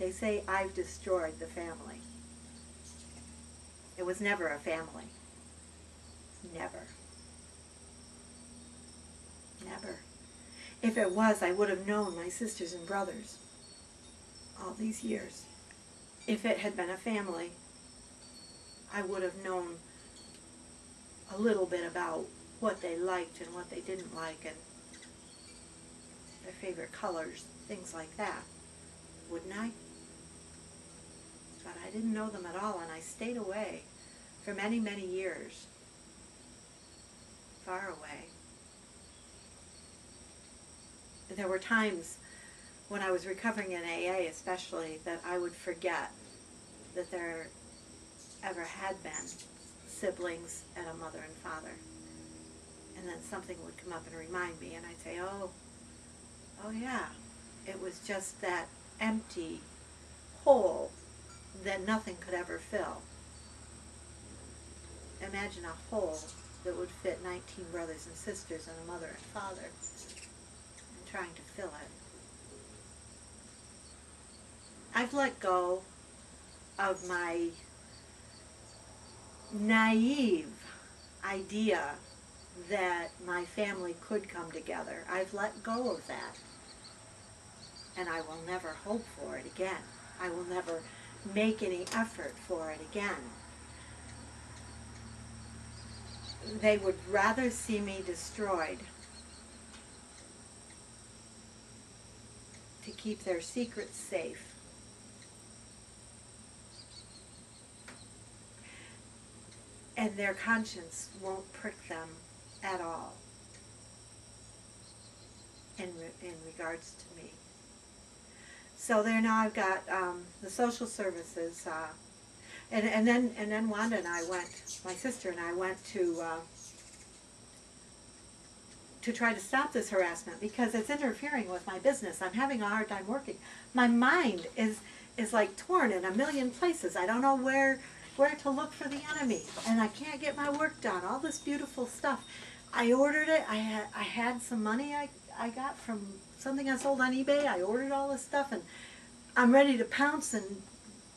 They say I've destroyed the family. It was never a family. Never. Never. If it was, I would have known my sisters and brothers all these years. If it had been a family, I would have known a little bit about what they liked and what they didn't like and their favorite colors, things like that, wouldn't I? But I didn't know them at all, and I stayed away for many, many years, far away. There were times when I was recovering in AA especially that I would forget that there ever had been siblings and a mother and father. And then something would come up and remind me, and I'd say, oh yeah, it was just that empty hole that nothing could ever fill. Imagine a hole that would fit 19 brothers and sisters and a mother and father, and trying to fill it. I've let go of my naive idea that my family could come together. I've let go of that. And I will never hope for it again. I will never make any effort for it again. They would rather see me destroyed to keep their secrets safe. And their conscience won't prick them at all in regards to me. So there now I've got the social services, and then Wanda and I went, my sister and I went to try to stop this harassment because it's interfering with my business. I'm having a hard time working. My mind is like torn in a million places. I don't know where to look for the enemy, and I can't get my work done. All this beautiful stuff. I ordered it. I had some money I got from something I sold on eBay. I ordered all this stuff, and I'm ready to pounce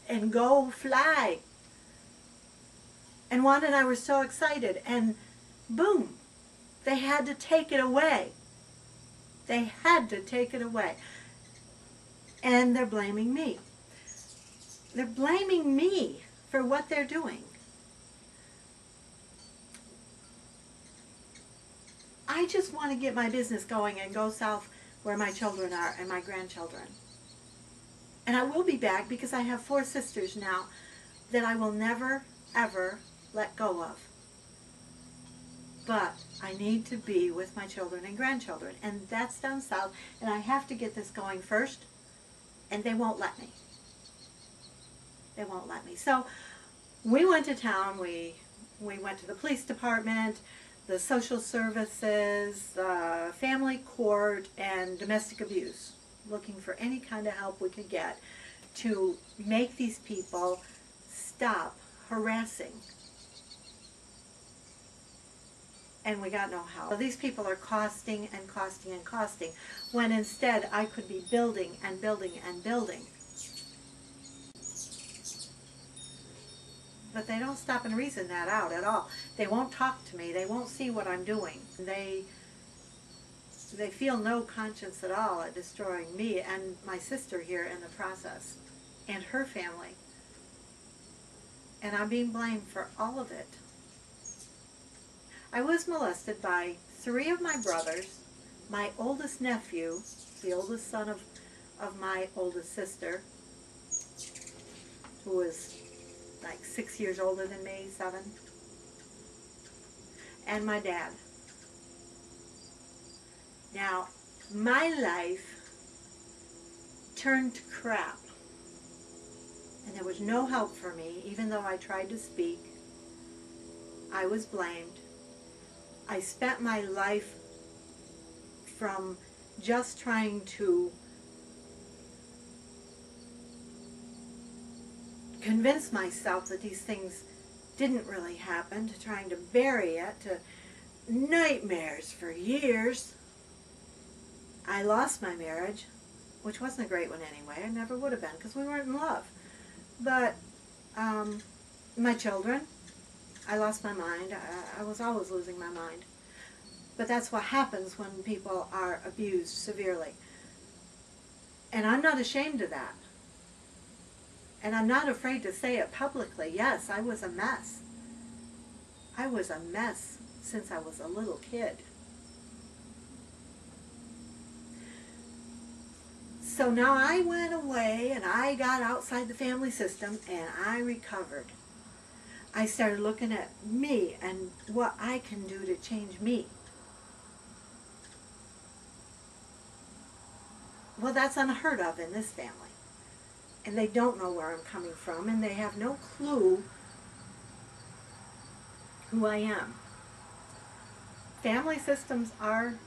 and go fly. And Wanda and I were so excited, and boom, they had to take it away. They had to take it away. And they're blaming me. They're blaming me for what they're doing. I just want to get my business going and go south where my children are and my grandchildren. And I will be back because I have 4 sisters now that I will never, ever let go of. But I need to be with my children and grandchildren. And that's down south. And I have to get this going first. And they won't let me. They won't let me. So we went to town. We went to the police department, the social services, family court, and domestic abuse, looking for any kind of help we could get to make these people stop harassing. And we got no help. So these people are costing and costing and costing, when instead I could be building and building and building. But they don't stop and reason that out at all. They won't talk to me. They won't see what I'm doing. They feel no conscience at all at destroying me and my sister here in the process, and her family. And I'm being blamed for all of it. I was molested by 3 of my brothers, my oldest nephew, the oldest son of my oldest sister, who was like 6 years older than me, 7, and my dad. Now, my life turned to crap, and there was no help for me, even though I tried to speak. I was blamed. I spent my life from just trying to convince myself that these things didn't really happen, to trying to bury it, to nightmares for years. I lost my marriage which wasn't a great one anyway. I never would have been because we weren't in love. But my children, I lost my mind. I was always losing my mind. But that's what happens when people are abused severely. And I'm not ashamed of that. And I'm not afraid to say it publicly. Yes, I was a mess. I was a mess since I was a little kid. So now I went away and I got outside the family system and I recovered. I started looking at me and what I can do to change me. Well, that's unheard of in this family. And they don't know where I'm coming from and they have no clue who I am. Family systems are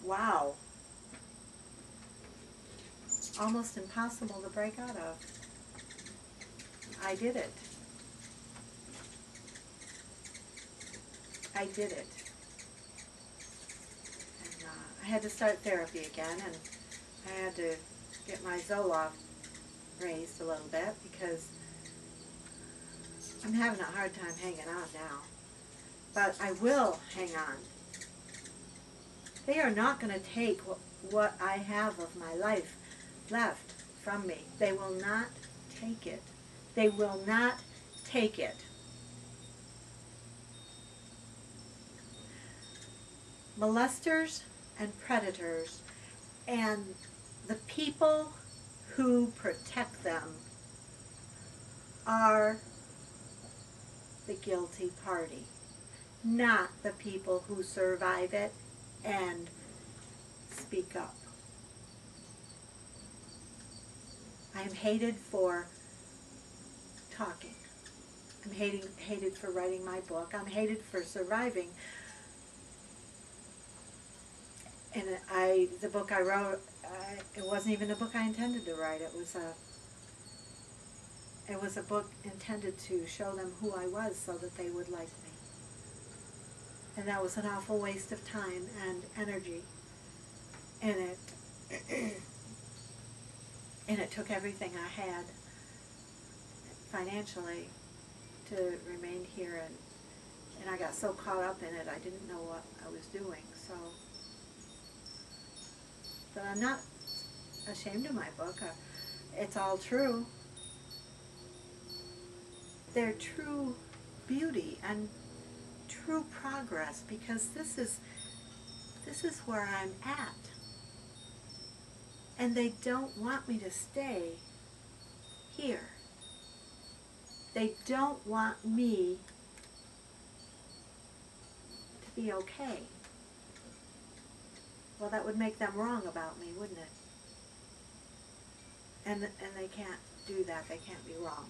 wow, almost impossible to break out of. I did it. I did it. And I had to start therapy again, and I had to get my Zoloft raised a little bit because I'm having a hard time hanging on now. But I will hang on. They are not going to take what I have of my life left from me. They will not take it. They will not take it. Molesters and predators and the people who protect them are the guilty party, not the people who survive it and speak up. I am hated for talking. I'm hated for writing my book. I'm hated for surviving. And the book I wrote, it wasn't even a book I intended to write. It was a book intended to show them who I was so that they would like me. And that was an awful waste of time and energy. And it took everything I had financially to remain here, and I got so caught up in it I didn't know what I was doing. So, but I'm not ashamed of my book. It's all true. They're true beauty and true progress, because this is where I'm at. And they don't want me to stay here. They don't want me to be okay. Well, that would make them wrong about me, wouldn't it? And they can't do that. They can't be wrong.